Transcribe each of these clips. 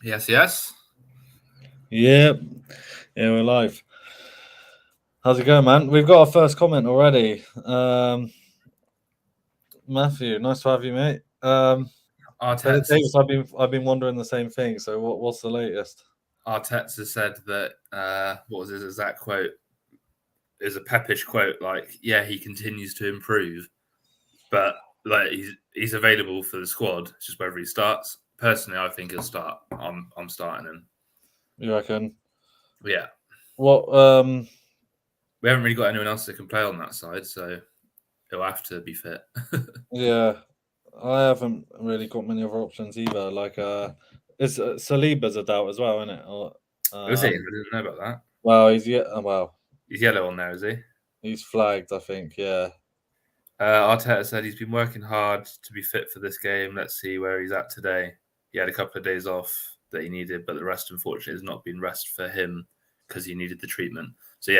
Yes, yes. Yep. Yeah, we're live. How's it going, man? We've got our first comment already. Matthew, nice to have you, mate. Arteta, Davis, I've been wondering the same thing. So what's the latest? Arteta said that what was his exact quote? Is a Pepish quote, like, "Yeah, he continues to improve, but like he's available for the squad. It's just whether he starts. Personally, I think he'll start. I'm starting him. You reckon? Yeah, What? we haven't really got anyone else that can play on that side, so he'll have to be fit. Yeah, I haven't really got many other options either. Is Saliba's a doubt as well, isn't it? Was he? I Um, didn't know about that. well, he's yeah. Well, He's yellow on there, is he? he's flagged. I think. Yeah. Arteta said he's been working hard to be fit for this game. Let's see where he's at today. He had a couple of days off that he needed, but the rest, unfortunately, has not been rest for him because he needed the treatment. So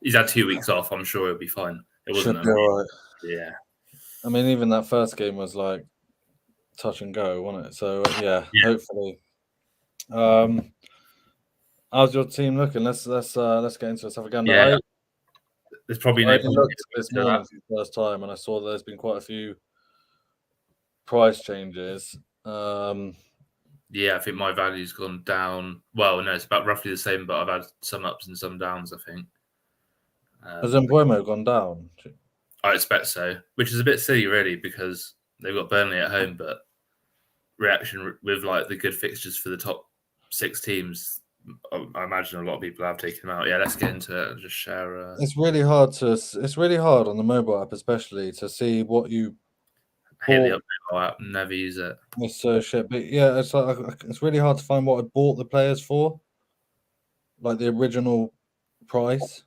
he's had 2 weeks off. I'm sure he'll be fine. It wasn't Should be alright. yeah. I mean, even that first game was like touch and go, wasn't it? So yeah, Yeah. hopefully. Um, how's your team looking? Let's get into this. Have a gander. Yeah. There's probably I no only point looked this to that. morning for the first time, and I saw there's been quite a few price changes. Yeah, I think my value's gone down. Well, no, it's about roughly the same, but I've had some ups and some downs, I think. Has Mbuemo gone down? I expect so, which is a bit silly, really, because they've got Burnley at home, but reaction with like the good fixtures for the top 6 teams, I imagine a lot of people have taken them out. Yeah, let's get into it and just share. It's really hard to. It's really hard on the mobile app, especially to see what you Hit the bought. update app, never use it. It's shit, but yeah, it's really hard to find what I bought the players for, like the original price.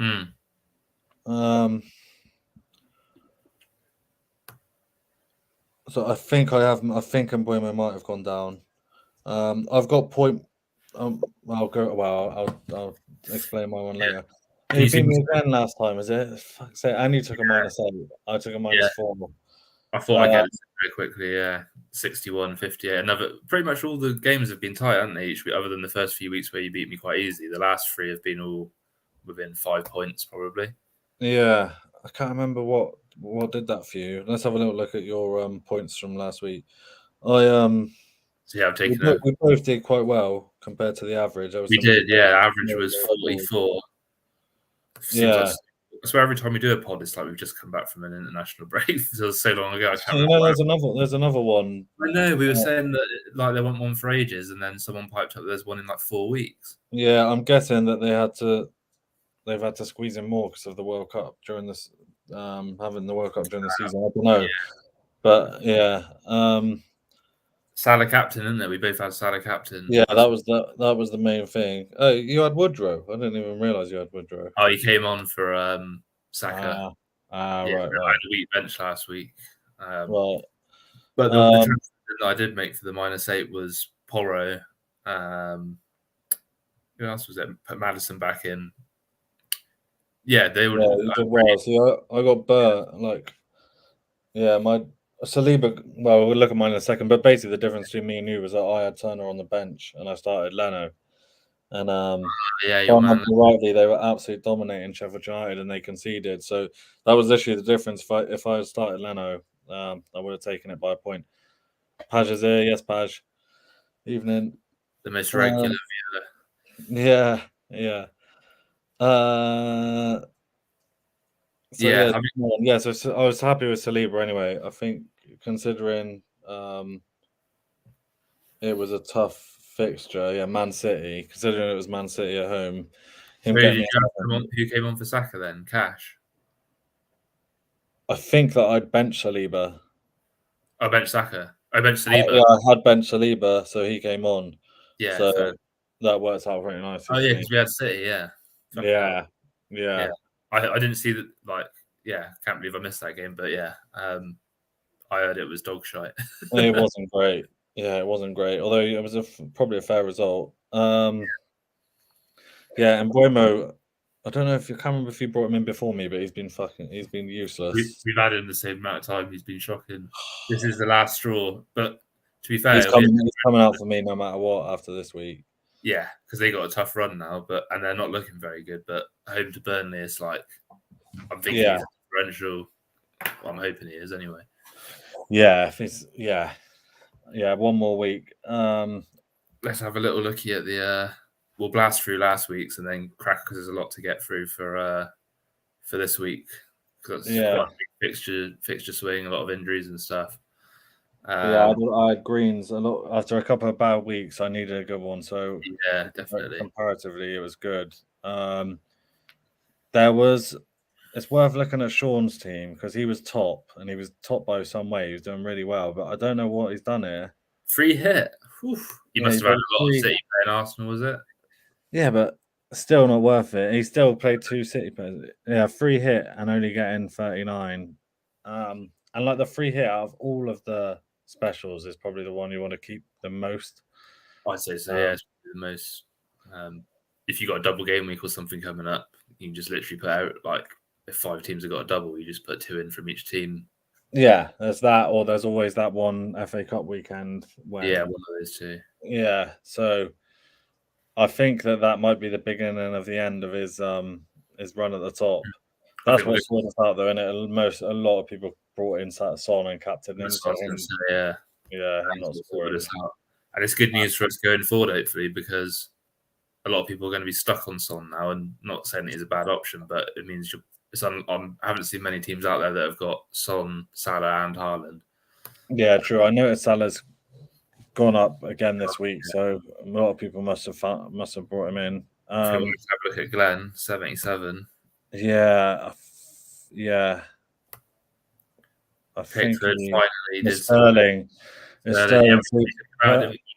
Mm. Um, so I think I have. I think Mbuemo might have gone down. I've got point. I'll go. Well, I'll explain my one Yeah. later. Can You you see beat me? me again last time, is it? Fuck's sake. And you took a -8. I took a Yeah, -4. I thought I'd Uh, get it very quickly. Yeah, 61, 58. Another. Pretty much all the games have been tight, haven't they? Each week, other than the first few weeks where you beat me quite easily. The last 3 have been all within 5 points, probably. yeah, I can't remember what did that for you. Let's have a little look at your points from last week. I So yeah, I've taken a. we both did quite well compared to the average. There was We some did, yeah. Average small was goals. 44. Seems like Yeah, I swear every time we do a pod, it's like we've just come back from an international break. It was so long ago, I can't you remember know, where. there's another one. I know we were saying that like they want one for ages, and then someone piped up. There's one in like 4 weeks. Yeah, I'm guessing that they've had to squeeze in more because of the World Cup during this, having the World Cup during the season. I don't know, but yeah, Salah captain, isn't there? We both had Salah captain. yeah, that was the main thing. Oh, you had Woodrow. I didn't even realize you had Woodrow. Oh, he came on for Saka. Ah, Yeah, right, I right, had a weak bench last week. right. But the Um, transfer that I did make for the -8 was Porro. Um, who else was it? Put Madison back in. Yeah, they would. yeah, you did well. See, I got Burt. Like, yeah, my Saliba. Well, we'll look at mine in a second. But basically, the difference between me and you was that I had Turner on the bench and I started Leno. And Yeah, if I your remember man. rightly, they were absolutely dominating Sheffield United and they conceded. So that was literally the difference. If I had started Leno, I would have taken it by a point. Paj is here. Yes, Paj. Evening. The most regular Um, yeah, yeah. Uh, so Yeah, yeah, I mean, yeah. So I was happy with Saliba anyway. I think considering it was a tough fixture. Yeah, Man City. Considering it was Man City at home, him who did getting me. you have come on? Who came on for Saka then? Cash. I think that I'd bench Saliba. I bench Saka. I bench Yeah, Saliba. I had Ben Saliba, so he came on. Yeah, So fair. that works out pretty nicely Oh for yeah, me. because we had City. Yeah, fucking hell. Yeah, Yeah, yeah. I didn't see that. Like, yeah, can't believe I missed that game. But yeah, I heard it was dog shite. It wasn't great. Yeah, it wasn't great. Although it was probably a fair result. Yeah, and Buemo, I don't know if you can't remember if you brought him in before me, but he's been useless. We've had him the same amount of time. He's been shocking. This is the last straw. But To be fair, He's coming out for me no matter what after this week. Yeah, because they got a tough run now, and they're not looking very good. But home to Burnley is like, I'm thinking he's differential. Well, I'm hoping he is anyway. Yeah, one more week. Let's have a little looky at the. We'll blast through last week's and then crack because there's a lot to get through for this week. Because it's quite a big fixture swing, a lot of injuries and stuff. I had Greens a lot after a couple of bad weeks. I needed a good one, so yeah, definitely. Comparatively, it was good. It's worth looking at Sean's team because he was top and he was top by some way. He was doing really well, but I don't know what he's done here. Free hit. Whew. You must have had a lot of City playing Arsenal, was it? Yeah, but still not worth it. He still played 2 City players. Yeah, free hit and only getting 39. And like the free hit out of all of the specials is probably the one you want to keep the most. I'd say so. Yeah, it's the most. If you got a double game week or something coming up, you can just literally put out like if 5 teams have got a double, you just put 2 in from each team. Yeah, there's that, or there's always that one FA Cup weekend when one of those 2. Yeah, so I think that might be the beginning of the end of his run at the top. That's what sorted us out though, and a lot of people brought in Son and captain him. So yeah, him not scoring. And it's good news for us going forward, hopefully, because a lot of people are going to be stuck on Son now, and not saying it is a bad option, but it means I haven't seen many teams out there that have got Son, Salah, and Haaland. Yeah, true. I noticed Salah's gone up again this week, so a lot of people must have brought him in. If you want to have a look at Glenn, 77. Yeah. I think finally did Sterling. Sterling.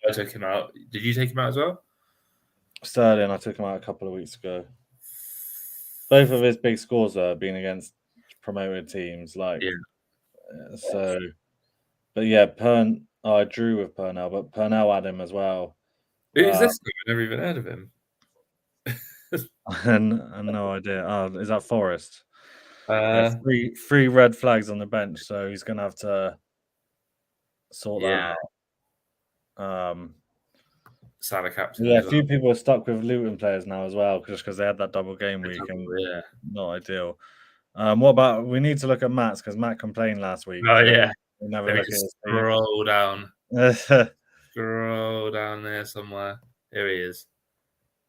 I took him out. Did you take him out as well? Sterling, I took him out a couple of weeks ago. Both of his big scores have been against promoted teams, but yeah, I drew with Purnell, but Purnell had him as well. Who's this guy? I've never even heard of him. And no idea. Is that Forest? 3 red flags on the bench, so he's going to have to sort that out. Salah captain. Yeah, a few people are stuck with Luton players now as well, just because they had that double game week and not ideal. What about we need to look at Matt's because Matt complained last week. Oh yeah, we'll never look at his scroll down. Scroll down there somewhere. Here he is.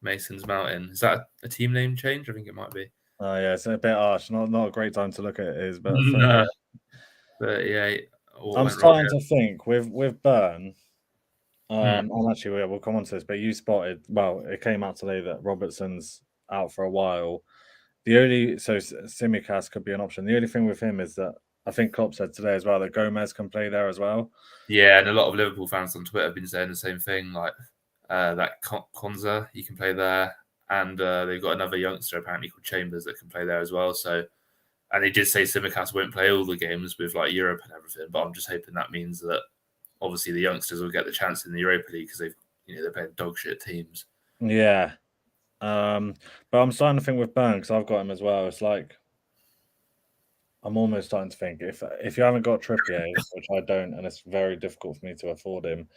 Mason's Mountain. Is that a team name change? I think it might be. Oh yeah, it's a bit harsh. Not a great time to look at it is, but no. But yeah, I'm starting to think with Burn. And actually, we'll come on to this, but you spotted. Well, it came out today that Robertson's out for a while. Tsimikas could be an option. The only thing with him is that I think Klopp said today as well that Gomez can play there as well. Yeah, and a lot of Liverpool fans on Twitter have been saying the same thing. Like that Konza, he can play there, and they've got another youngster apparently called Chambers that can play there as well. So, and they did say Tsimikas won't play all the games with like Europe and everything, but I'm just hoping that means that obviously the youngsters will get the chance in the Europa League because they're playing dog shit teams. Yeah. But I'm starting to think with Burn because I've got him as well. It's like I'm almost starting to think if you haven't got Trippier, which I don't, and it's very difficult for me to afford him.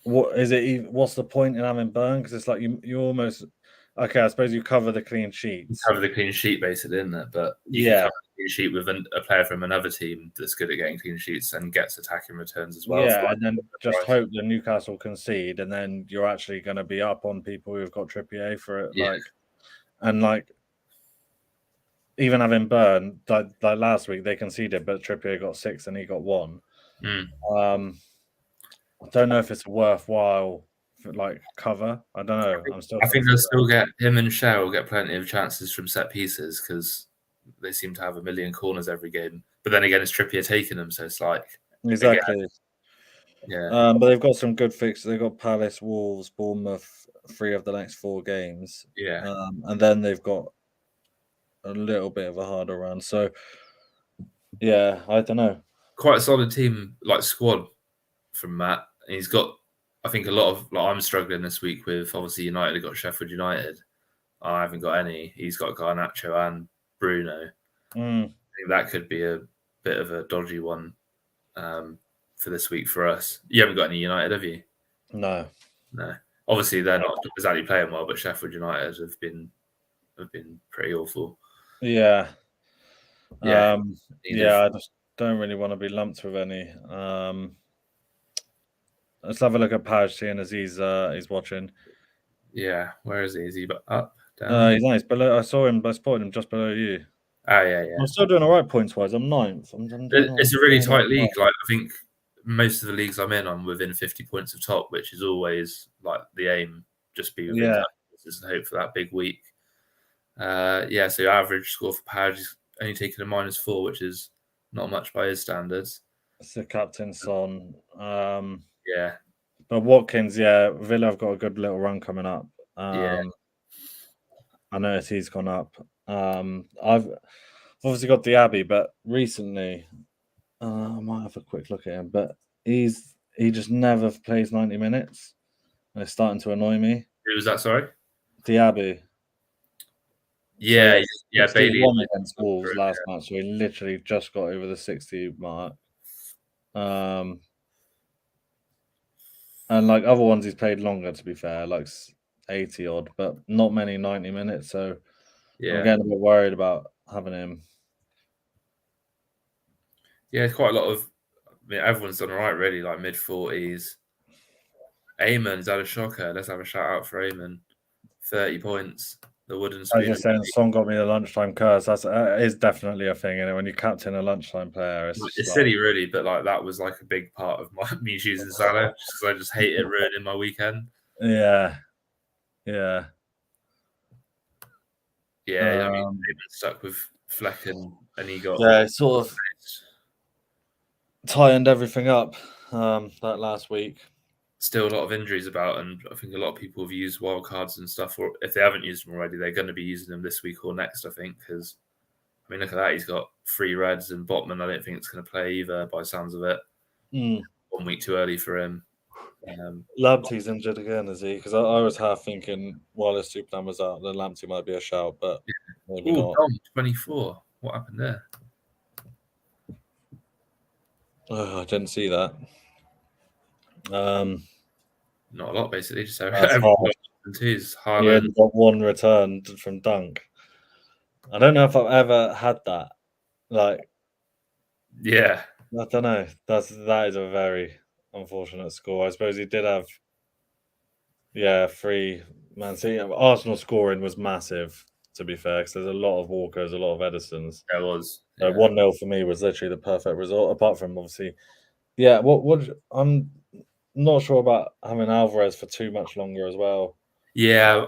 What's the point in having Burn? Because it's like you almost okay. I suppose you cover the clean sheets. You cover the clean sheet basically, isn't it? But you can cover the clean sheet with a player from another team that's good at getting clean sheets and gets attacking returns as well. Yeah, and then just hope that Newcastle concede, and then you're actually going to be up on people who've got Trippier for it. Even having Burn, like last week, they conceded, but Trippier got 6 and he got 1. I don't know if it's worthwhile cover. I don't know. I think they'll still get him and Shea will get plenty of chances from set pieces because they seem to have a million corners every game. But then again, it's Trippier taking them, so it's like exactly. Again, yeah. But they've got some good fixtures. They've got Palace, Wolves, Bournemouth, 3 of the next 4 games. Yeah. And then they've got a little bit of a harder run. So yeah, I don't know. Quite a solid team, squad from Matt. And he's got, I think, a lot of I'm struggling this week with obviously United. I've got Sheffield United. I haven't got any. He's got Garnacho and Bruno. I think that could be a bit of a dodgy one. for this week for us. You haven't got any United, have you? No. No. Obviously, they're not exactly playing well, but Sheffield United have been pretty awful. Yeah. Yeah. I just don't really want to be lumped with any. Let's have a look at Page, seeing as he's watching. Yeah, where is he? Is he up? Down? He's nice. Below, I spotted him just below you. Oh yeah. I'm still doing all right points wise. I'm ninth. It's a really tight league. Like I think most of the leagues I'm in, I'm within 50 points of top, which is always like the aim. Just be within and hope for that big week. So your average score for Page is only taking a -4, which is not much by his standards. It's the captain Son. Yeah. But Watkins, Villa have got a good little run coming up. Yeah. I noticed he's gone up. I've obviously got the Abbey, but recently I might have a quick look at him. But he just never plays 90 minutes, and it's starting to annoy me. Who was that? Sorry, the Abbey. Yeah, Bailey won against Wolves last match, so he literally just got over the 60 mark. And like other ones, he's played longer. To be fair, like 80 odd, but not many 90 minutes. So I'm getting a bit worried about having him. Yeah, it's quite a lot of. I mean, everyone's done all right, really, like mid-40s. Eamon's had a shocker. Let's have a shout out for Eamon. 30 points. The wooden spoon. I was just saying, Son got me the lunchtime curse. That is definitely a thing, and when you captain a lunchtime player, it's silly, really. But like that was like a big part of me choosing Salah because I just hate it ruining my weekend. Yeah. I mean, they've been stuck with Fleck and he got sort of tightened everything up that last week. Still a lot of injuries about, and I think a lot of people have used wild cards and stuff, or if they haven't used them already, they're going to be using them this week or next, I think, because, I mean, look at that. He's got 3 reds, and Botman, I don't think it's going to play either, by the sounds of it. 1 week too early for him. Lamptey's injured again, is he? Because I was half thinking while his Superman was out, then Lamptey might be a shout, but maybe not. Dom, 24. What happened there? Oh, I didn't see that. Not a lot, basically. Just everyone got Yeah, got 1 return from Dunk. I don't know if I've ever had that. Like, yeah, I don't know. That is a very unfortunate score. I suppose he did have, 3 Man City. Arsenal scoring was massive, to be fair, because there's a lot of Walkers, a lot of Edisons. There was. 1-0 for me was literally the perfect result, apart from obviously. I'm not sure about having Alvarez for too much longer as well. Yeah,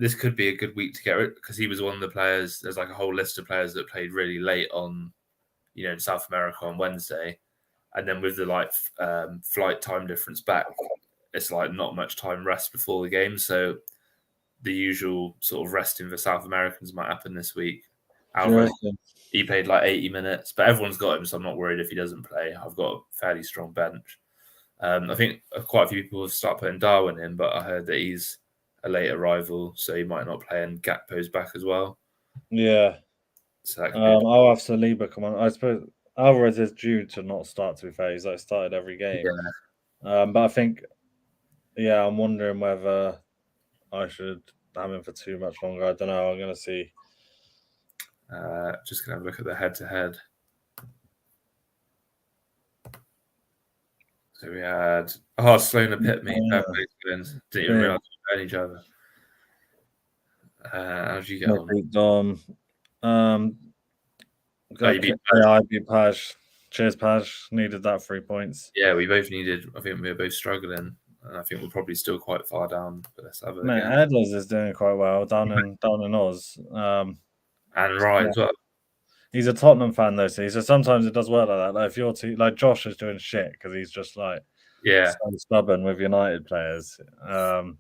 this could be a good week to get it because he was one of the players. There's like a whole list of players that played really late on, in South America on Wednesday, and then with the flight time difference back, it's like not much time rest before the game. So the usual sort of resting for South Americans might happen this week. Alvarez, he played like 80 minutes, but everyone's got him, so I'm not worried if he doesn't play. I've got a fairly strong bench. I think quite a few people have started putting Darwin in, but I heard that he's a late arrival, so he might not play, and Gakpo's back as well. Yeah. So that I'll have Saliba come on. I suppose Alvarez is due to not start, to be fair. He's started every game. Yeah. But I think, I'm wondering whether I should have him for too much longer. I don't know. I'm going to see. Just going to have a look at the head-to-head. So we had Sloan and Pitme. Didn't even realise we were each other. How did you get on? I beat Page. Cheers, Page. Needed that 3 points. Yeah, we both needed. I think we were both struggling, and I think we're probably still quite far down. But let's have it. Mate, Edlers is doing quite well down in Oz. And right as well. He's a Tottenham fan though, so sometimes it does work like that. Like if your team, like Josh is doing shit because he's just like so stubborn with United players. And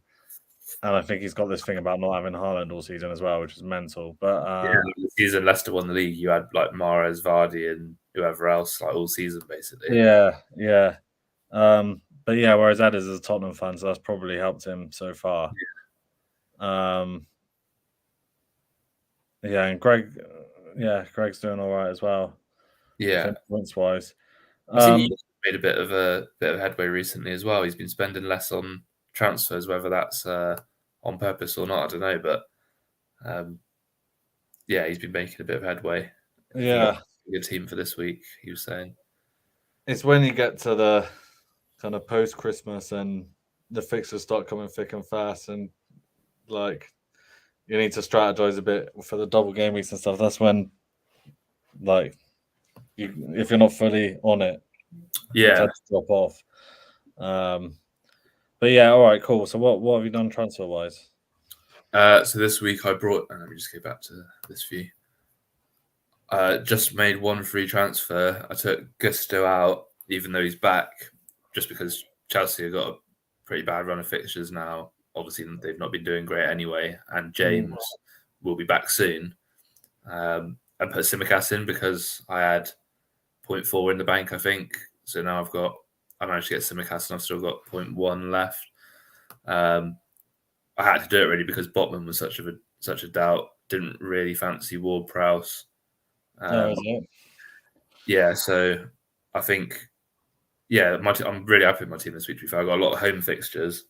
I think he's got this thing about not having Haaland all season as well, which is mental. But the season Leicester won the league, you had like Mahrez, Vardy, and whoever else like all season basically. Yeah. But whereas Ed is a Tottenham fan, so that's probably helped him so far. And Greg. Greg's doing all right as well. Yeah, points wise. I've seen he's made a bit of headway recently as well. He's been spending less on transfers, whether that's on purpose or not, I don't know. But yeah, he's been making a bit of headway. Yeah, a good team for this week. He was saying it's when you get to the kind of post Christmas and the fixtures start coming thick and fast, and like you need to strategize a bit for the double game weeks and stuff. That's when, like, if you're not fully on it, you tend to drop off. But yeah, all right, cool. So what have you done transfer wise? So this week I brought. Let me just go back to this view. Just made one free transfer. I took Gusto out, even though he's back, just because Chelsea have got a pretty bad run of fixtures now. Obviously, they've not been doing great anyway, and James will be back soon. I put Tsimikas in because I had 0.4 in the bank, I think. So now I managed to get Tsimikas, and I've still got 0.1 left. I had to do it really because Botman was such a doubt. Didn't really fancy Ward-Prowse. Yeah, so I think, I'm really happy with my team this week. To be fair, I got a lot of home fixtures.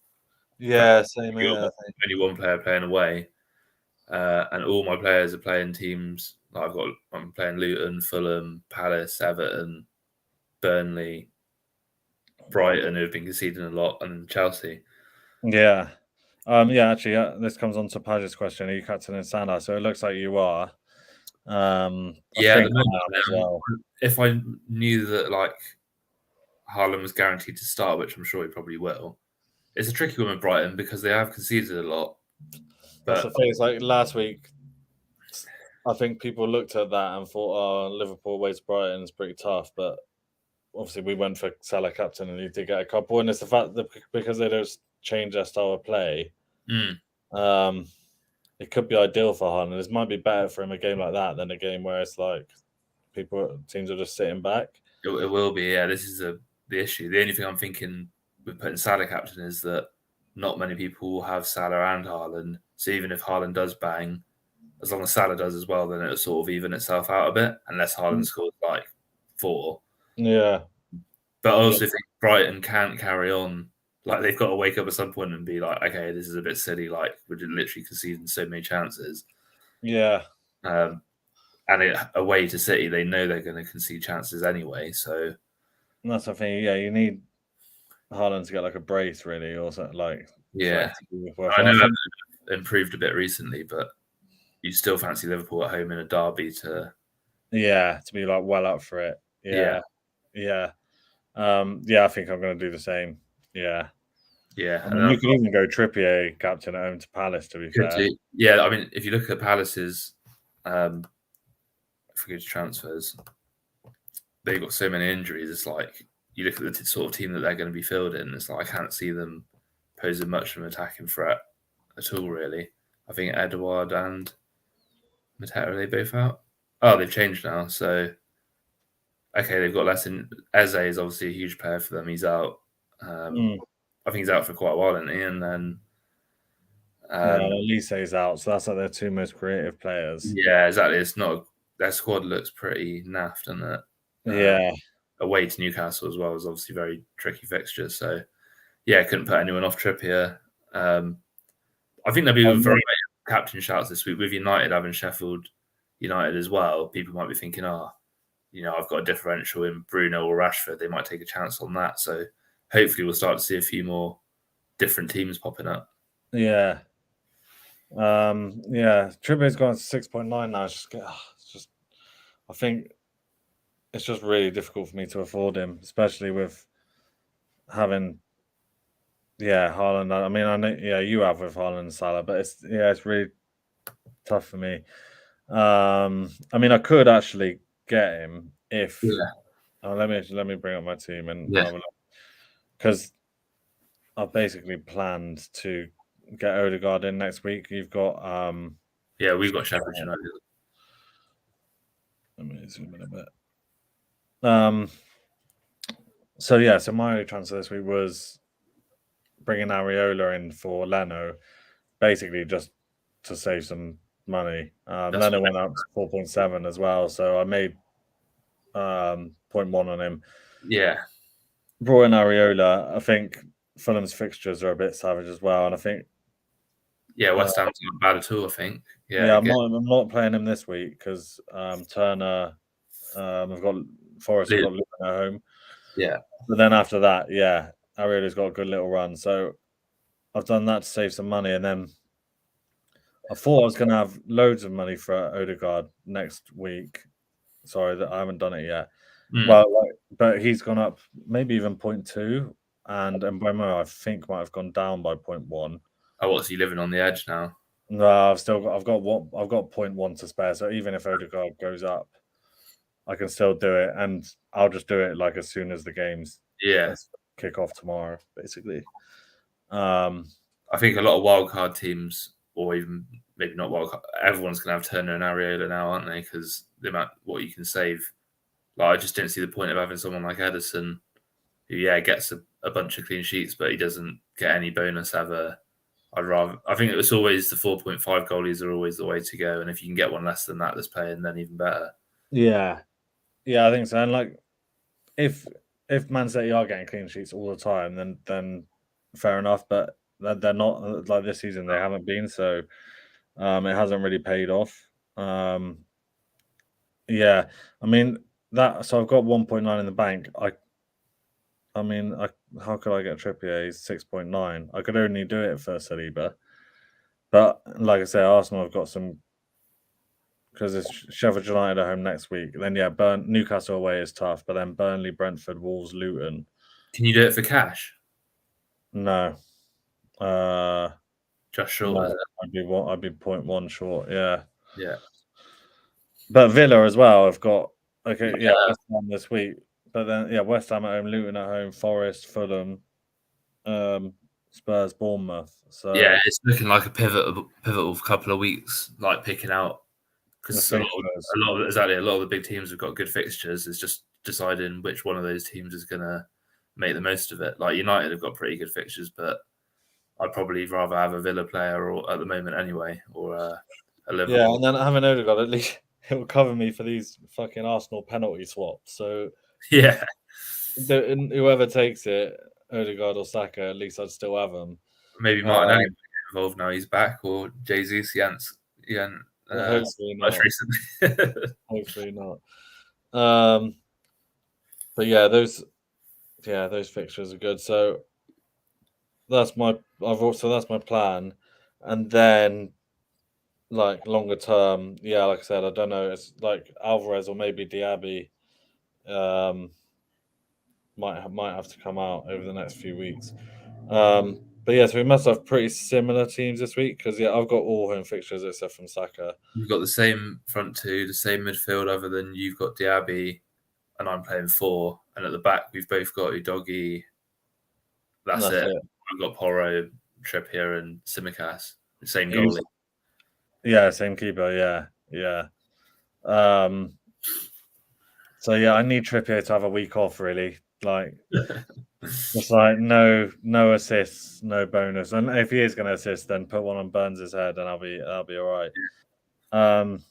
Yeah, same here. Only one player playing away, and all my players are playing teams. I'm playing Luton, Fulham, Palace, Everton, Burnley, Brighton, who've been conceding a lot, and Chelsea. Yeah. Actually, this comes on to Paj's question. Are you captaining Salah? So it looks like you are. If I knew that Haaland was guaranteed to start, which I'm sure he probably will, it's a tricky one with Brighton because they have conceded a lot. That's the thing. It's like last week, I think people looked at that and thought, Liverpool away to Brighton is pretty tough. But obviously, we went for Salah captain and he did get a couple. And it's the fact that because they don't change their style of play, it could be ideal for Haaland. It might be better for him a game like that than a game where it's like teams are just sitting back. It will be, yeah. This is the issue. The only thing I'm thinking with putting Salah captain is that not many people will have Salah and Haaland. So even if Haaland does bang, as long as Salah does as well, then it'll sort of even itself out a bit, unless Haaland scores 4. Yeah. But I also think Brighton can't carry on. They've got to wake up at some point and be like, okay, this is a bit silly. We're literally conceding so many chances. Yeah. And away to City, they know they're going to concede chances anyway. So and that's the thing. Yeah, you need Haaland to get a brace, really, or something Yeah, I know that improved a bit recently, but you still fancy Liverpool at home in a derby to be well up for it. Yeah. I think I'm going to do the same. Yeah. Yeah. I mean, you can even go Trippier captain at home to Palace, to be fair. Yeah, I mean, if you look at Palace's for transfers, they've got so many injuries. It's you look at the sort of team that they're going to be fielding, it's I can't see them posing much of an attacking threat at all, really. I think Edouard and Mateta, are they both out? Oh, they've changed now. So, okay, they've got less in. Eze is obviously a huge player for them. He's out. I think he's out for quite a while, isn't he? And then Elise's out, so that's their two most creative players. Yeah, exactly. It's not their squad looks pretty naff, doesn't it? Yeah. Away to Newcastle as well is obviously very tricky fixture. So yeah, couldn't put anyone off Trippier. I think there'll be very captain shouts this week with United having Sheffield United as well. People might be thinking, I've got a differential in Bruno or Rashford. They might take a chance on that. So hopefully we'll start to see a few more different teams popping up. Yeah. Trippier's gone to 6.9 now. I think it's just really difficult for me to afford him, especially with having Haaland. I mean, I know you have with Haaland and Salah, but it's really tough for me. I mean, I could actually get him if let me bring up my team and because I've basically planned to get Odegaard in next week. You've got we've got Sheffield United. Let me zoom in a bit. So my only transfer this week was bringing Areola in for Leno, basically just to save some money. Leno went up to 4.7 as well, so I made 0.1 on him. Yeah, brought in Areola. I think Fulham's fixtures are a bit savage as well, and I think West Ham's not bad at all. I think. Yeah, yeah, again, I'm not playing him this week because Turner. I've got Forest. Have got Luton at home, yeah, but then after that, yeah, Areola's got a good little run. So I've done that to save some money, and then I thought I was going to have loads of money for Odegaard next week. Sorry that I haven't done it yet. Well, but he's gone up maybe even 0.2, and Mbeumo I think might have gone down by 0.1. Oh, what's he living on the edge now? No, I've got 0.1 to spare. So even if Odegaard goes up, I can still do it, and I'll just do it like as soon as the games kick off tomorrow, basically. I think a lot of wildcard teams, or even maybe not wildcard, everyone's going to have Turner and Areola now, aren't they? Because the amount what you can save. Like, I just didn't see the point of having someone like Edison, who gets a bunch of clean sheets, but he doesn't get any bonus ever. I think it was always the 4.5 goalies are always the way to go, and if you can get one less than that that's playing, then even better. Yeah, I think so. And like, if Man City are getting clean sheets all the time, then fair enough. But they're not like this season. They haven't been, so it hasn't really paid off. Yeah, I mean that. So I've got 1.9 in the bank. I mean, how could I get Trippier? He's 6.9. I could only do it for Saliba, but like I say, Arsenal have got some because it's Sheffield United at home next week. Then Newcastle away is tough, but then Burnley, Brentford, Wolves, Luton. Can you do it for cash? No, just short. No, I'd be 0.1 short. Yeah, yeah. But Villa as well. I've got West Ham this week, but then West Ham at home, Luton at home, Forest, Fulham, Spurs, Bournemouth. So it's looking like a pivotal couple of weeks, like picking out because a lot of the big teams have got good fixtures. It's just deciding which one of those teams is going to make the most of it. Like United have got pretty good fixtures, but I'd probably rather have a Villa player or at the moment anyway, or a Liverpool. Yeah, and then having Odegaard, at least it will cover me for these fucking Arsenal penalty swaps. So whoever takes it, Odegaard or Saka, at least I'd still have them. Maybe Martinelli will get involved now he's back, or Jesus. Hopefully not. Hopefully not. But those fixtures are good. So that's my plan, and then like longer term, like I said, I don't know. It's like Alvarez or maybe Diaby. Might have to come out over the next few weeks. But so we must have pretty similar teams this week because I've got all home fixtures except from Saka. You've got the same front two, the same midfield, other than you've got Diaby, and I'm playing 4, and at the back we've both got Udogie. That's it. I've got Porro, Trippier, and Tsimikas. The same goalie. Yeah, same keeper. Yeah. So I need Trippier to have a week off, really. Like, it's like no assists, no bonus, and if he is going to assist, then put one on Burns' head, and I'll be all right. And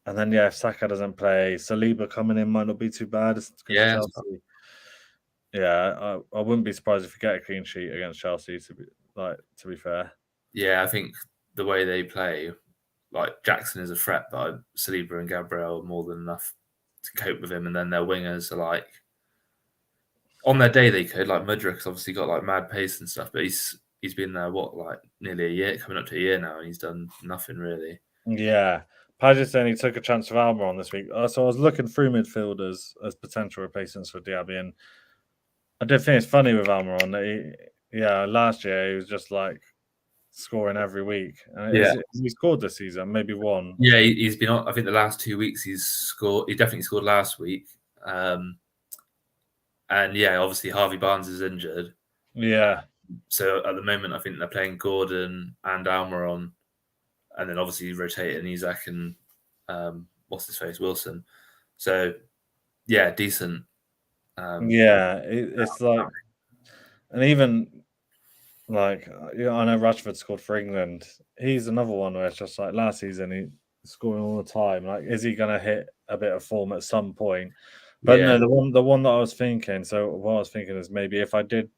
then if Saka doesn't play, Saliba coming in might not be too bad. I wouldn't be surprised if you get a clean sheet against Chelsea. To be fair, I think the way they play, like Jackson is a threat, but Saliba and Gabriel are more than enough to cope with him, and then their wingers are like on their day they could, like Mudryk's obviously got like mad pace and stuff, but he's been there like nearly a year, coming up to a year now, and he's done nothing really. Yeah, Pajis only took a chance of Almiron this week, so I was looking through midfielders as potential replacements for Diaby, and I did think it's funny with Almiron that last year he was just like scoring every week. He scored this season, maybe one. Yeah, he's been on. I think the last 2 weeks he's scored. He definitely scored last week. And obviously Harvey Barnes is injured. Yeah. So at the moment, I think they're playing Gordon and Almiron, and then obviously rotating Isak and Wilson. So decent. It's like, and even like I know Rashford scored for England. He's another one where it's just like last season he scoring all the time. Like, is he going to hit a bit of form at some point? But Yeah, no, the one that I was thinking. So what I was thinking is maybe if I did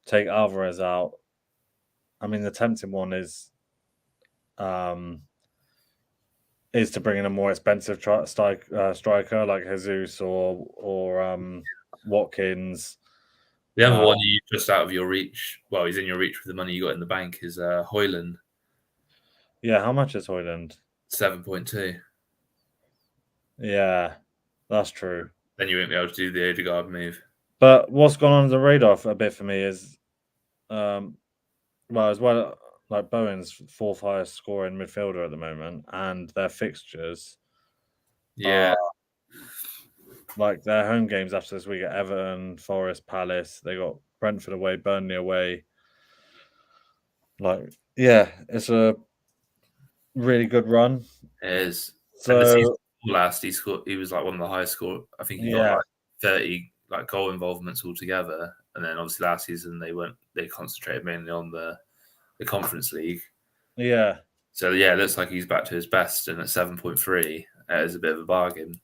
take Alvarez out, I mean the tempting one um to bring in a more expensive striker like Jesus or Watkins. the other Uh, one you just out of your reach. Well, he's in your reach with the money you got in the bank. Is Hoyland yeah, how much is Hoyland? 7.2. Yeah, that's true. Then you won't be able to do the Odegaard move. But what's gone under the radar for a bit for me is, um, well, as well, like Bowen's fourth highest scoring midfielder at the moment, and their fixtures Yeah, are like their home games after this week at Everton, Forest, Palace. They got Brentford away, Burnley away. Like, yeah, it's a really good run. it is. And the season So last, he scored. He was like one of the highest score. I think he got yeah, like 30 like goal involvements altogether. And then obviously last season they concentrated mainly on the Conference League. yeah. So yeah, it looks like he's back to his best, and at 7.3, it is a bit of a bargain.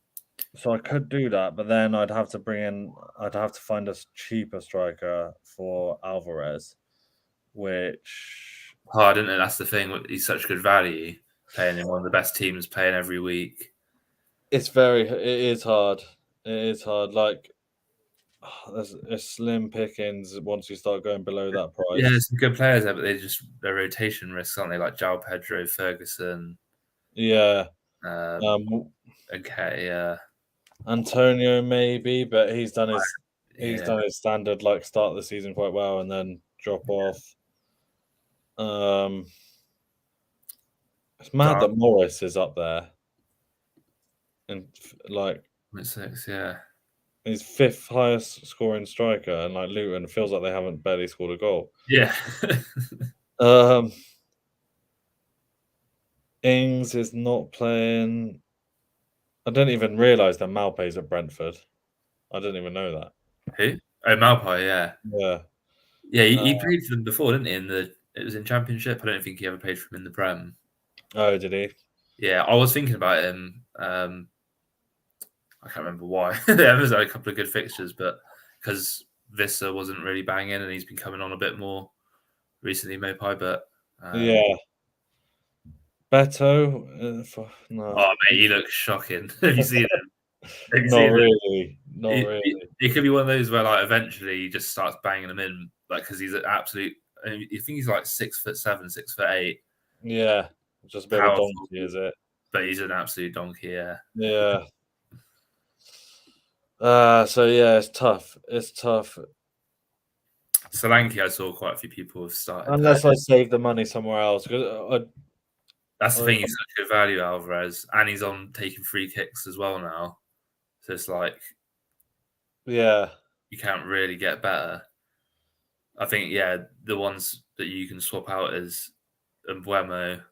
So I could do that, but then I'd have to find a cheaper striker for Alvarez, which Oh, I didn't know that's the thing. He's such good value, playing in one of the best teams, playing every week. it is hard. It is hard. Like there's a slim pickings once you start going below that Yeah, price. there's some good players there, but they're rotation risks, aren't they? Like João Pedro, Ferguson, Yeah. um, Um, okay, yeah, Antonio maybe, but he's yeah. done his standard like start the season quite well and then drop off. Um, it's mad that Morris is up there and like 6, yeah. he's fifth highest scoring striker, and like Luton feels like they haven't barely scored a goal. Yeah. Um, Ings is not playing. I didn't even realise that Malpe's at Brentford. I didn't even know that. Who? Oh, Malpai, yeah. Yeah. Yeah, Uh, he played for them before, didn't he? It was in Championship. I don't think he ever played for him in the Prem. oh, did he? Yeah, I was thinking about him. I can't remember why. There was a couple of good fixtures, but because Vissa wasn't really banging and he's been coming on a bit more recently, Mopai. But Yeah. Beto? No. oh, mate, he looks shocking. Have you seen him? Have you Not seen him? really. Not really. It could be one of those where like eventually he just starts banging them in, like because he's an absolute. I think he's like 6'7", 6'8", Yeah. Just a bit of a powerful, donkey, is it? but he's an absolute donkey. Yeah. Yeah. So yeah, it's tough. It's tough. Solanke, I saw quite a few people have started. Unless I save the money somewhere else. That's the thing. He's such good value, Alvarez, and he's on taking free kicks as well now. So it's like, yeah. you can't really get better. I think, yeah, the ones that you can swap out is Mbuemo.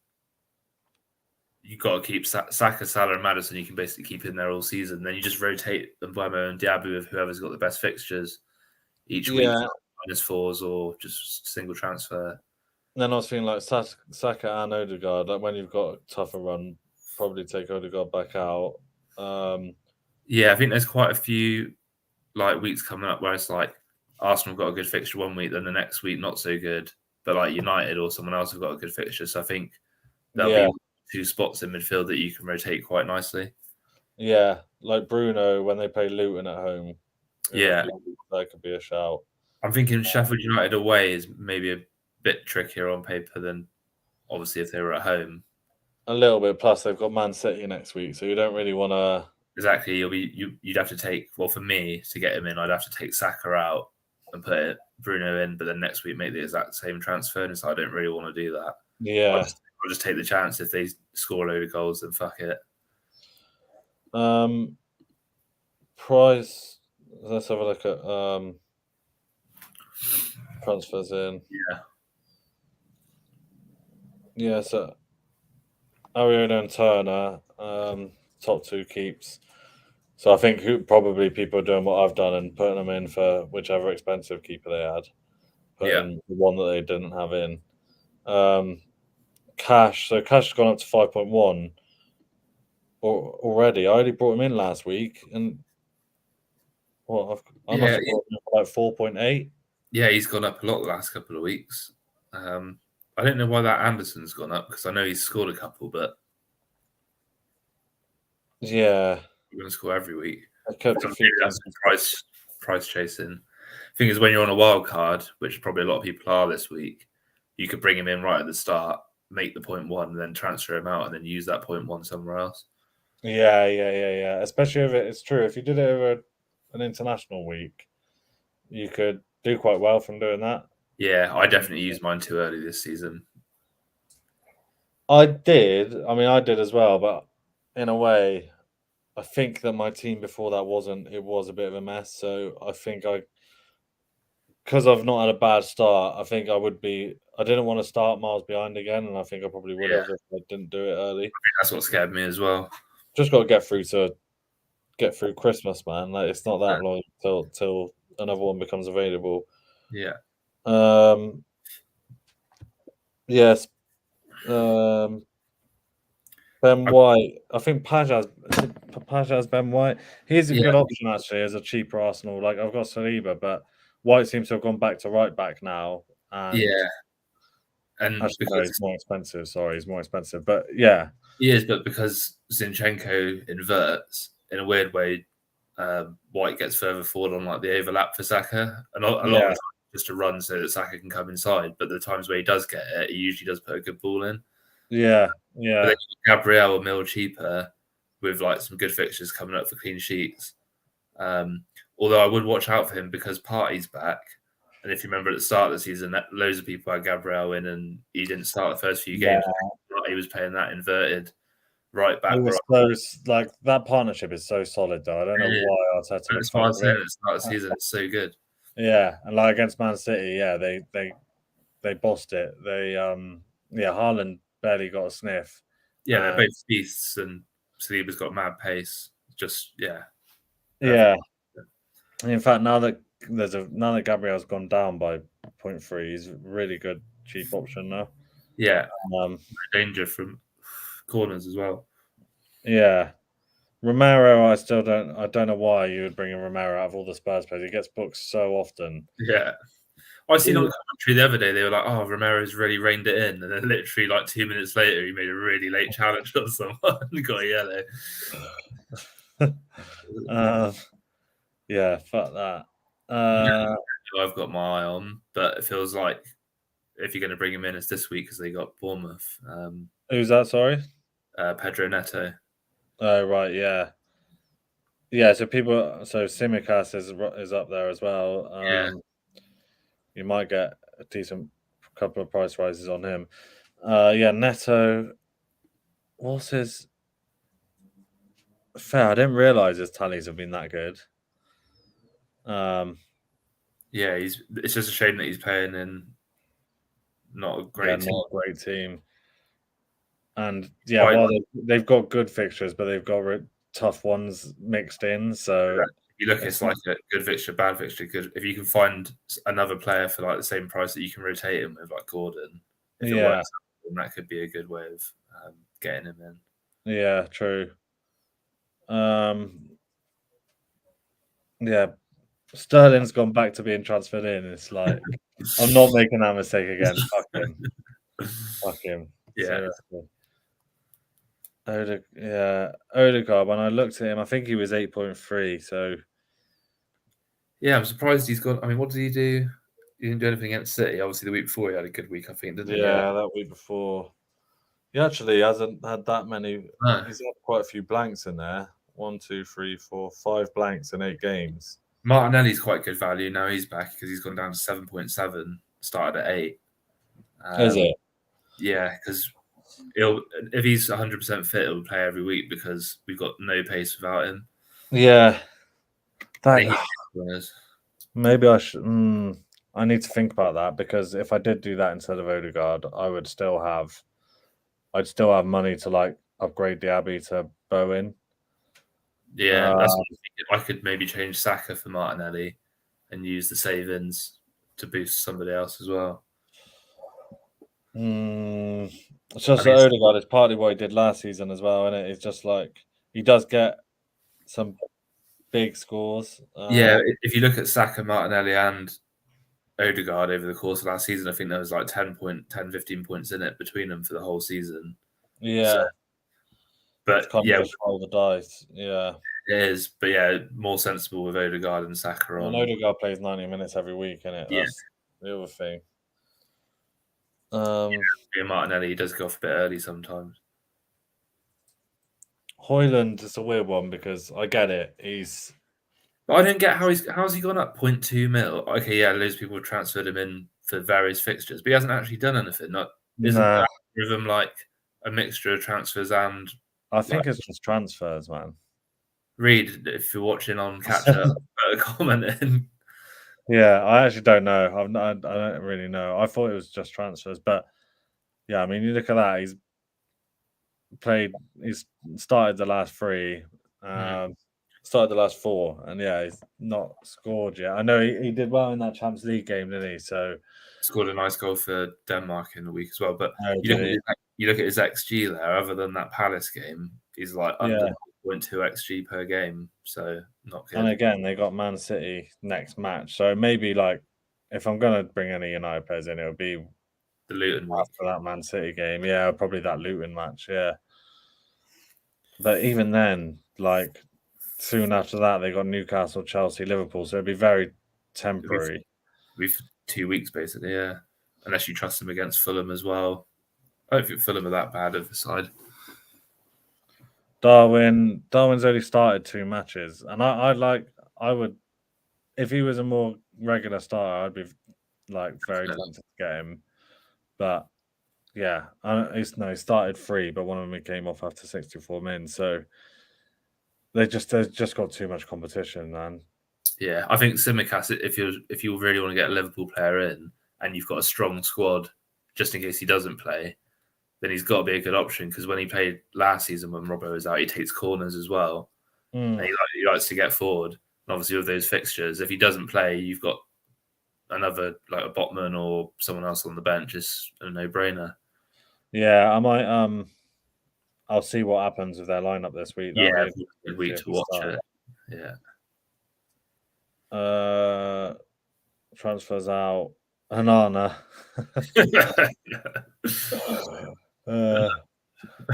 You've got to keep Saka, Salah, and Madison. You can basically keep in there all season. Then you just rotate Mbuemo and Diaby with whoever's got the best fixtures each week, Yeah. -4s or just single transfer. Then I was feeling like Saka and Odegaard. Like when you've got a tougher run, probably take Odegaard back out. Yeah, I think there's quite a few like weeks coming up where it's like Arsenal got a good fixture one week, then the next week not so good. But like United or someone else have got a good fixture. So I think there'll be two spots in midfield that you can rotate quite nicely. Yeah, like Bruno when they play Luton at home. Yeah, that could be a shout. I'm thinking Sheffield United away is maybe a bit trickier on paper than obviously if they were at home. A little bit. Plus, they've got Man City next week, so you don't really want to. Exactly. You'd have to take. Well, for me to get him in, I'd have to take Saka out and put Bruno in, but then next week make the exact same transfer. And so I don't really want to do that. Yeah, I'll just take the chance if they score a load of goals, then fuck it. Price. Let's have a look at transfers in. Yeah. So Ariana and Turner, top two keeps. So I think probably people are doing what I've done and putting them in for whichever expensive keeper they had. Putting the one that they didn't have in. Cash. So Cash has gone up to 5.1 already. I only brought him in last week, and What I must have got him for like 4.8. Yeah, he's gone up a lot the last couple of weeks. I don't know why that Anderson's gone up because I know he's scored a couple, but Yeah, he's going to score every week. I kept a few. That's price chasing. Thing is, when you're on a wild card, which probably a lot of people are this week, you could bring him in right at the start, make the 0.1, and then transfer him out, and then use that 0.1 somewhere else. Yeah. Especially if it's true. If you did it over an international week, you could do quite well from doing that. Yeah, I definitely used mine too early this season. I did. I mean, I did as well, but in a way, I think that my team before that wasn't. It was a bit of a mess. So I think because I've not had a bad start, I think I would be. I didn't want to start miles behind again, and I think I probably would have if I didn't do it early. That's what scared me as well. Just got to get through Christmas, man. Like it's not that long till another one becomes available. Yeah. Yes. Ben White. I think Pajaz Ben White. He's a good option actually as a cheaper Arsenal. Like I've got Saliba, but White seems to have gone back to right back now. And and actually, because no, he's more expensive. Sorry, he's more expensive. But yeah, he is. But because Zinchenko inverts in a weird way, White gets further forward on like the overlap for Saka, and a lot of the time just to run so that Saka can come inside. But the times where he does get it, he usually does put a good ball in. Yeah. But Gabriel or Mill cheaper with like some good fixtures coming up for clean sheets. Although I would watch out for him because Partey's back. And if you remember at the start of the season, loads of people had Gabriel in and he didn't start the first few games. He was playing that inverted right back. Like that partnership is so solid though. I don't know why Arteta. As far as at the start of the season, it's so good. Yeah, and like against Man City, they bossed it. Haaland barely got a sniff. Yeah, they're both beasts, and Saliba's got mad pace. Just yeah. In fact, now that Gabriel's gone down by 0.3, he's a really good cheap option now. Yeah, danger from corners as well. Yeah, Romero, I don't know why you would bring in Romero out of all the Spurs players. He gets booked so often. Yeah. I seen on the commentary the other day, they were like, "Oh, Romero's really reined it in," and then literally like 2 minutes later, he made a really late challenge on someone and got a yellow. Yeah, fuck that. I've got my eye on, but it feels like if you're going to bring him in, it's this week because they got Bournemouth. Who's that? Sorry, Pedro Neto. Oh right, yeah. So Tsimikas is up there as well. You might get a decent couple of price rises on him. Neto. What's his? Fair. I didn't realize his tallies have been that good. It's just a shame that he's playing in not a great team. And well, they've got good fixtures, but they've got tough ones mixed in. So if you look, it's like a good fixture, bad fixture. Good if you can find another player for like the same price that you can rotate him with, like Gordon. If it works, that could be a good way of getting him in. Yeah, true. Sterling's gone back to being transferred in. It's like I'm not making that mistake again. Fuck him. Yeah. Odegaard. When I looked at him, I think he was 8.3. So yeah, I'm surprised he's got. I mean, what did he do? He didn't do anything against City. Obviously, the week before he had a good week, I think, didn't he? Yeah, that week before. He actually hasn't had that many. No. He's had quite a few blanks in there. 1, 2, 3, 4, 5 blanks in 8 games. Martinelli's quite good value now. He's back because he's gone down to 7.7. Started at 8. Is it? Yeah, because if he's 100% fit, he'll play every week because we've got no pace without him. Yeah. Maybe I should. I need to think about that because if I did do that instead of Odegaard, I'd still have money to like upgrade Diaby to Bowen. Yeah, that's what I'm thinking. I could maybe change Saka for Martinelli and use the savings to boost somebody else as well. It's just Odegaard is partly what he did last season as well, isn't it? It's just like he does get some big scores. Yeah, if you look at Saka, Martinelli, and Odegaard over the course of last season, I think there was like 10, 15 points in it between them for the whole season. So, Yeah, it's but kind of yeah, just roll the dice. Yeah, it is. But yeah, more sensible with Odegaard and Saka and on. Odegaard plays 90 minutes every week, and Yeah, that's the other thing. yeah, Martinelli does go off a bit early sometimes. Hoyland is a weird one because I get it. He's But I don't get how's he gone up 0.2 mil. Okay, yeah, loads of people have transferred him in for various fixtures, but he hasn't actually done anything. Not isn't nah. that rhythm like a mixture of transfers and I like think it's just transfers, man. Reed, if you're watching on catch up, put a comment in. Yeah, I actually don't know. I don't really know. I thought it was just transfers, but yeah, I mean, you look at that. He's started the last three, started the last four, and yeah, he's not scored yet. I know he did well in that Champions League game, didn't he? So, Scored a nice goal for Denmark in the week as well. But oh, you look did at he? you look at his XG there. Other than that Palace game, he's like under Yeah, 0.2 XG per game, so not and good. again, they got Man City next match, so maybe like if I'm gonna bring any United players in, it'll be The Luton week. after that Man City game. Yeah, probably that Luton match. Yeah, but even then, like soon after that, they got Newcastle, Chelsea, Liverpool, so it'd be very temporary. We've 2 weeks basically, yeah. Unless you trust them against Fulham as well. I don't think Fulham are that bad of a side. Darwin's only started 2 matches, and I would if he was a more regular starter, I'd be like very tempted to get him. But yeah, he started 3, but one of them came off after 64 minutes. So they've just got too much competition, man. Yeah, I think Simicast, if you really want to get a Liverpool player in and you've got a strong squad, just in case he doesn't play, then he's got to be a good option because when he played last season when Robbo was out, he takes corners as well. And he likes to get forward. And obviously with those fixtures, if he doesn't play, you've got another like a Botman or someone else on the bench. It's a no-brainer. Yeah, I might I'll see what happens with their lineup this week. Yeah, That'll be a week to watch it. Yeah. Transfers out. Hanana.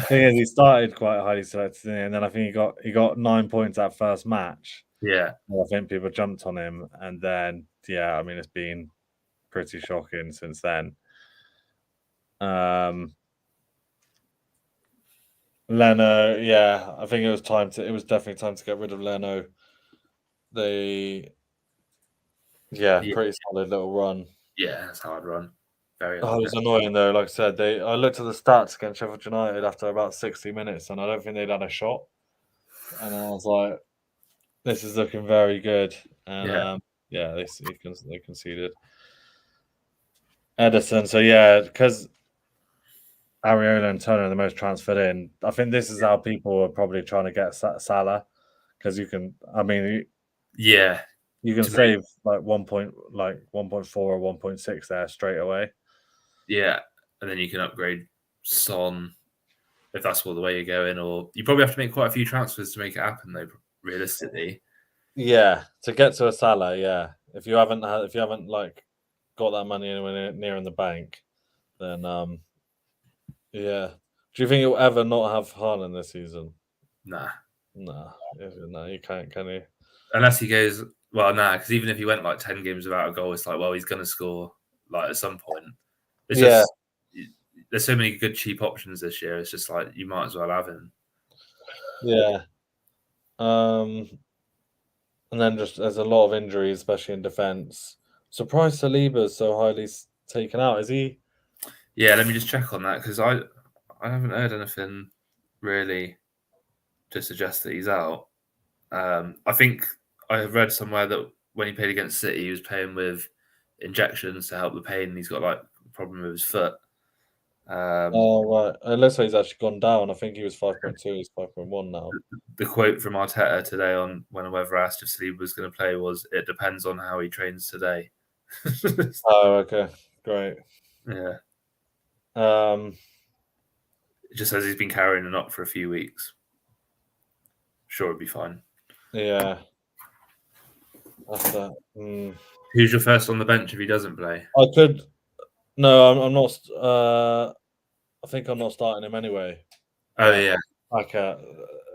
Thing is, he started quite highly selected, and then I think he got 9 points that first match. Yeah. I think people jumped on him, and then yeah, I mean it's been pretty shocking since then. Leno, yeah, I think it was definitely time to get rid of Leno. Pretty solid little run. Yeah, that's hard run. Very Oh, hard. it was annoying though. Like I said, I looked at the stats against Sheffield United after about 60 minutes, and I don't think they'd had a shot. And I was like, "This is looking very good." And they conceded. Edison, so yeah, because Areola and Turner are the most transferred in. I think this is how people are probably trying to get Salah because you can. I mean, yeah, you can save like 1.4 or 1.6 there straight away. Yeah, and then you can upgrade Son if that's what the way you're going, or you probably have to make quite a few transfers to make it happen, though. Realistically, yeah, to get to a Salah, yeah. If you haven't like got that money anywhere near in the bank, then yeah. Do you think you'll ever not have Haaland this season? nah. No, you can't, can you? Unless he goes, well, nah, because even if he went like 10 games without a goal, it's like, well, he's going to score like at some point. It's just, there's so many good cheap options this year. It's just like, you might as well have him. Yeah. And then just there's a lot of injuries, especially in defence. Surprised Saliba's so highly taken out. Is he? Yeah, let me just check on that because I haven't heard anything really to suggest that he's out. I think I have read somewhere that when he played against City, he was playing with injections to help the pain. He's got like a problem with his foot. Oh right, it looks like he's actually gone down. I think he was 5.2. He's 5.1 now. The quote from Arteta today on when Weather asked if Saliba was going to play was, "It depends on how he trains today." Oh, okay, great. Yeah. It just says he's been carrying a knock for a few weeks. Sure, it'll be fine. Yeah. After, Who's your first on the bench if he doesn't play? I could. No, I'm not. I think I'm not starting him anyway. Oh yeah, Saka,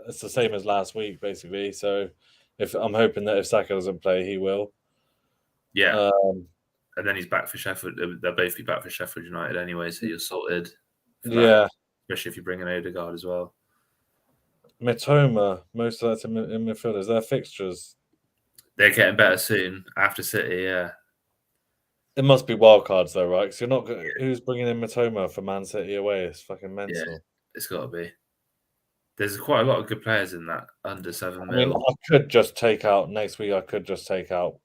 it's the same as last week, basically. So, if I'm hoping that if Saka doesn't play, he will. yeah. And then he's back for Sheffield. They'll both be back for Sheffield United anyway, so you're sorted. For Yeah, that, especially if you bring in Odegaard as well. Mitoma, most of that's in midfield. Is there fixtures? They're getting better soon after City. Yeah, It must be wild cards though, right? Because you're not. Who's bringing in Mitoma for Man City away? It's fucking mental. yeah, it's got to be. There's quite a lot of good players in that under 7 I mean, mil. I could just take out next week. I could just take out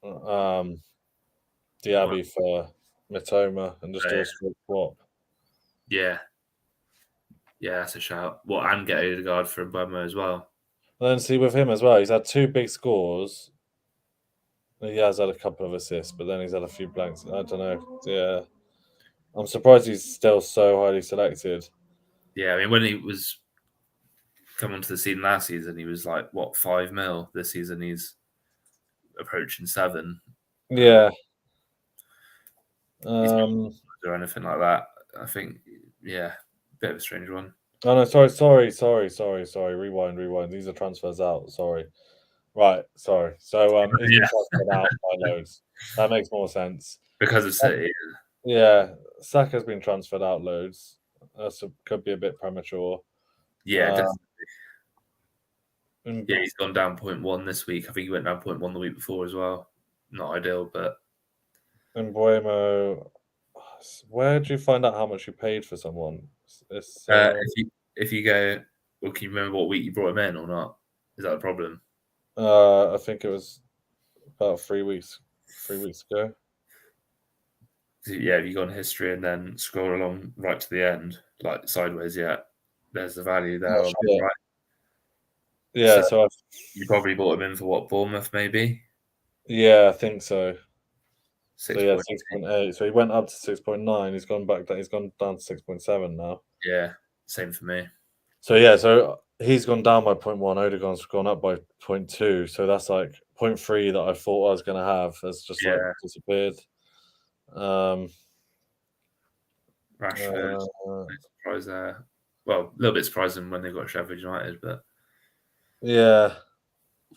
Diaby for Mitoma and just do a straight swap. Yeah, that's a shout. Well, and get Odegaard for Mbeumo as well. And then see with him as well, he's had 2 big scores. He has had a couple of assists, but then he's had a few blanks. I don't know. Yeah, I'm surprised he's still so highly selected. Yeah, I mean, when he was come onto the scene last season, he was like what 5 mil. This season, he's approaching 7. Yeah. Or anything like that. I think, yeah, bit of a strange one. Oh no, sorry. Rewind. These are transfers out. Sorry. Right, sorry. So he's been transferred out by loads. That makes more sense. Because of City. Yeah, Saka's been transferred out loads. Could be a bit premature. Yeah, definitely. Yeah, he's gone down 0.1 this week. I think he went down 0.1 the week before as well. Not ideal, but. And Mbeumo, where do you find out how much you paid for someone? If you go, well, can you remember what week you brought him in or not? Is that the problem? I think it was about 3 weeks. 3 weeks ago. Yeah, if you go on history and then scroll along right to the end, like sideways, yeah, there's the value there. Right? Yeah, so you probably bought him in for what, Bournemouth maybe? Yeah, I think so. 6. So yeah, 6.8. So he went up to 6.9. He's gone back down. He's gone down to 6.7 now. Yeah, same for me. So yeah, so he's gone down by 0.1. Odegaard's gone up by 0.2. So that's like 0.3 that I thought I was going to have has just like disappeared. Rashford, surprise there. Well, a little bit surprising when they got Sheffield United, but yeah,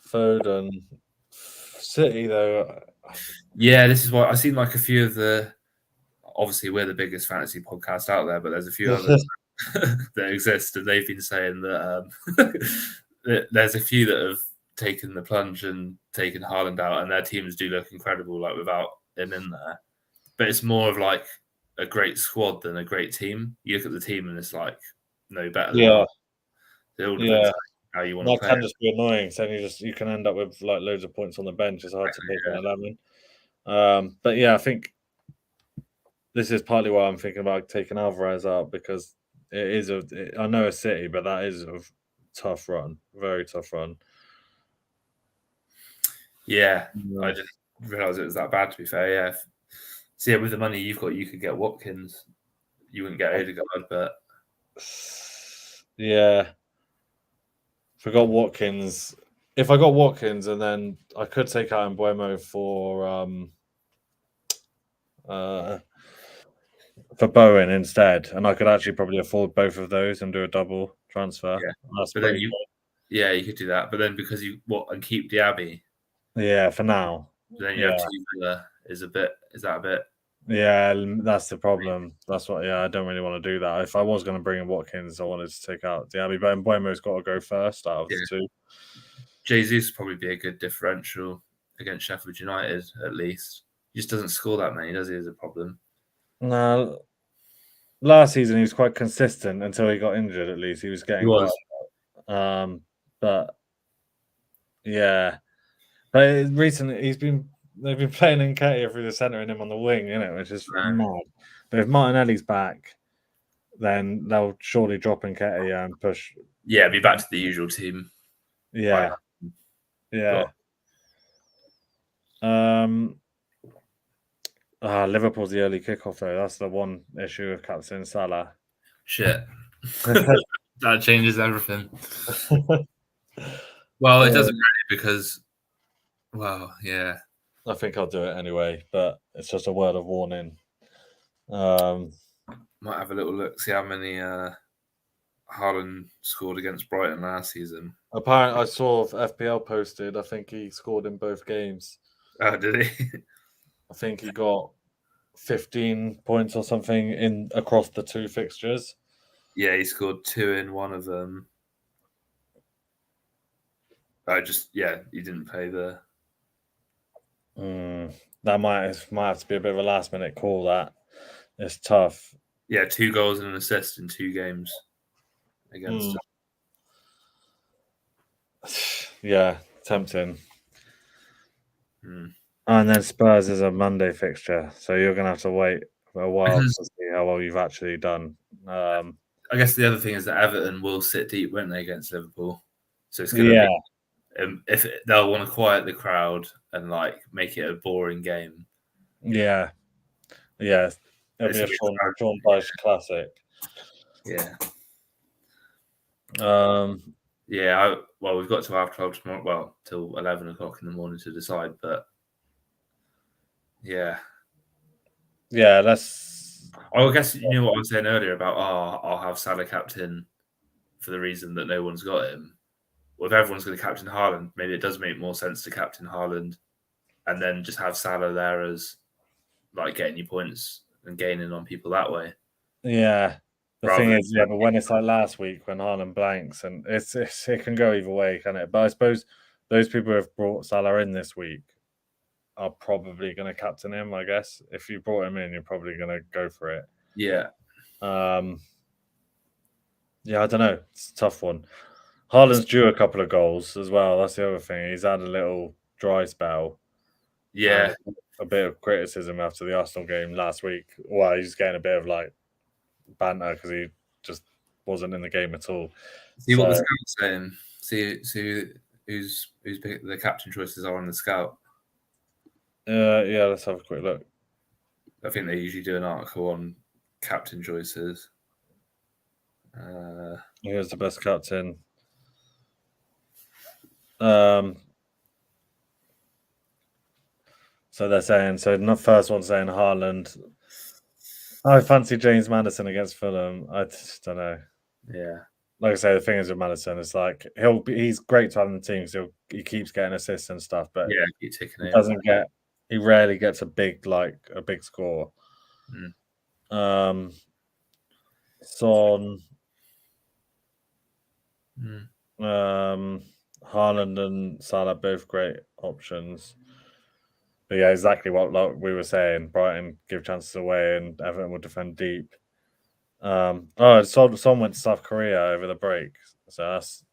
Foden, City though. Yeah, this is what I've seen. Like a few of the. Obviously, we're the biggest fantasy podcast out there, but there's a few others that exist, and they've been saying that there's a few that have taken the plunge and taken Haaland out, and their teams do look incredible, like without him in there. But it's more of like a great squad than a great team. You look at the team, and it's like no better. Yeah, it all depends on how you want to play. That can just be annoying. So you can end up with like loads of points on the bench. It's hard to pick an 11. But yeah, I think this is partly why I'm thinking about taking Alvarez out, because it is I know a City, but that is a tough run, very tough run. Yeah, I didn't realize it was that bad. To be fair, yeah. So yeah, with the money you've got, you could get Watkins. You wouldn't get Odegaard, but yeah, forgot Watkins. If I got Watkins, and then I could take out Mbeumo for Bowen instead, and I could actually probably afford both of those and do a double transfer. Yeah, but then you could do that. But then because and keep Diaby. Yeah, for now. Then you have Villa. Is that a bit? Yeah, that's the problem. That's what. Yeah, I don't really want to do that. If I was going to bring in Watkins, I wanted to take out Diaby, but Mbeumo's got to go first out of the two. Jesus probably be a good differential against Sheffield United, at least. He just doesn't score that many, does he? Is a problem. No, last season he was quite consistent until he got injured. At least he was getting. He was. But yeah, but recently they've been playing Nketiah through the centre and him on the wing, which is mad. But if Martinelli's back, then they'll surely drop Nketiah and push. Yeah, be back to the usual team. Yeah. Liverpool's the early kickoff though. That's the one issue with captain Salah. Shit. That changes everything. Well, it doesn't really, because Wow, yeah. I think I'll do it anyway, but it's just a word of warning. Might have a little look, see how many Haaland scored against Brighton last season. Apparently, I saw FPL posted. I think he scored in both games. Oh, did he? I think he got 15 points or something in across the two fixtures. Yeah, he scored 2 in one of them. He didn't play the. That might have to be a bit of a last minute call. That it's tough. Yeah, 2 goals and an assist in 2 games against. Yeah, tempting. Mm. And then Spurs is a Monday fixture, so you're gonna have to wait for a while to see how well you've actually done. I guess the other thing is that Everton will sit deep, won't they, against Liverpool? So it's going to be if they'll want to quiet the crowd and like make it a boring game. Yeah, it'll be a Sean Dyche classic. Yeah. We've got to half 12 tomorrow. Well, till 11 o'clock in the morning to decide, but yeah. That's. I guess you know what I was saying earlier about I'll have Salah captain for the reason that no one's got him. Well, if everyone's going to captain Haaland, maybe it does make more sense to captain Haaland and then just have Salah there as like getting you points and gaining on people that way. Yeah. The thing is, but when it's like last week when Haaland blanks, and it can go either way, can it? But I suppose those people who have brought Salah in this week are probably going to captain him. I guess if you brought him in, you're probably going to go for it. Yeah. I don't know. It's a tough one. Haaland's due a couple of goals as well. That's the other thing. He's had a little dry spell. Yeah. A bit of criticism after the Arsenal game last week. Well, he's getting a bit of like banter because he just wasn't in the game at all. See what the scout's saying. See who's the captain choices are on the scout. Yeah, let's have a quick look. I think they usually do an article on captain choices. Who's the best captain? So they're saying, the first one saying Haaland. I fancy James Maddison against Fulham. I just don't know. Yeah. Like I say, the thing is with Maddison, it's like he's great to have in the team because he keeps getting assists and stuff, but keep ticking it. He rarely gets a big score. Son, Haaland and Salah both great options. But yeah, exactly what we were saying. Brighton give chances away and Everton will defend deep. Son went to South Korea over the break. So that's...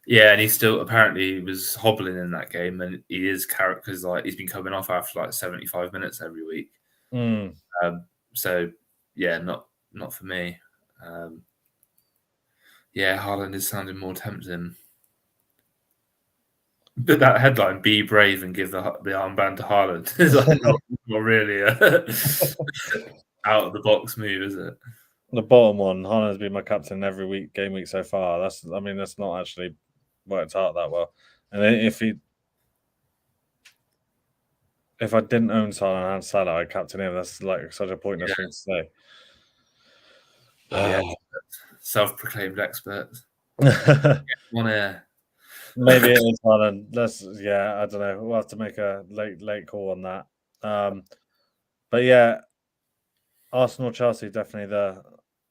Yeah, and he still apparently was hobbling in that game, and he is because like he's been coming off after like 75 minutes every week. So yeah, not for me. Haaland is sounding more tempting. But that headline, "Be brave and give the armband to Haaland," is like not really out of the box move, is it? The bottom one, Haaland's been my captain every game week so far. That's not actually worked out that well. And if I didn't own Salah and had Salah, I'd captain him. That's like such a pointless thing to say. Self-proclaimed expert. One air. Maybe it is Haaland. I don't know. We'll have to make a late call on that. But yeah, Arsenal-Chelsea definitely the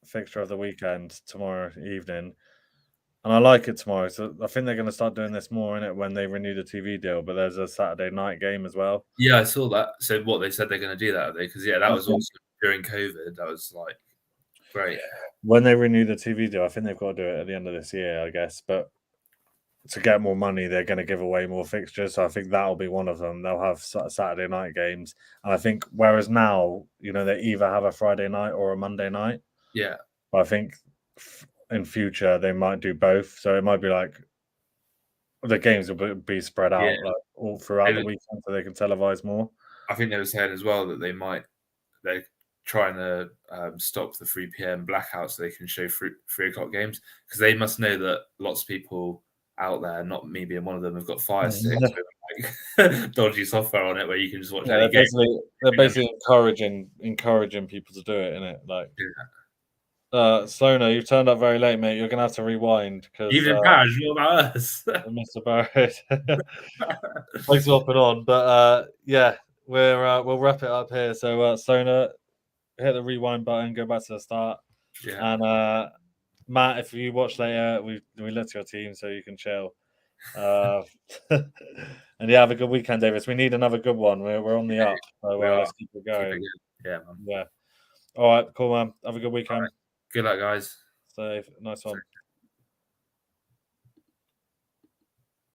fixture of the weekend tomorrow evening. And I like it tomorrow. So I think they're going to start doing this more in it when they renew the TV deal. But there's a Saturday night game as well. Yeah, I saw that. So what they said they're going to do that, are they? Because that was also during COVID. That was like great. When they renew the TV deal, I think they've got to do it at the end of this year, I guess. But to get more money, they're going to give away more fixtures. So I think that'll be one of them. They'll have Saturday night games. And I think whereas now, they either have a Friday night or a Monday night. Yeah. But I think in future they might do both. So it might be like the games will be spread out all throughout the weekend so they can televise more. I think they were saying as well that they're trying to stop the 3 p.m. blackout so they can show 3 o'clock games, because they must know that lots of people out there, not me being one of them, have got Fire Stick. So like dodgy software on it where you can just watch Yeah, any game. they're basically encouraging people to do it, innit? Like, Sloner, you've turned up very late, mate. You're gonna have to rewind because Even Paj, what about us? Mr. Barrett. Thanks for hopping on, but yeah, we'll wrap it up here. So Sloner, hit the rewind button, go back to the start, and Matt, if you watch later, we looked at your team so you can chill. And yeah, have a good weekend, Davis. We need another good one. We're on the up, so let's keep it going. Yeah, man. Yeah. All right, cool, man. Have a good weekend. Right. Good luck, guys. Safe. Nice one.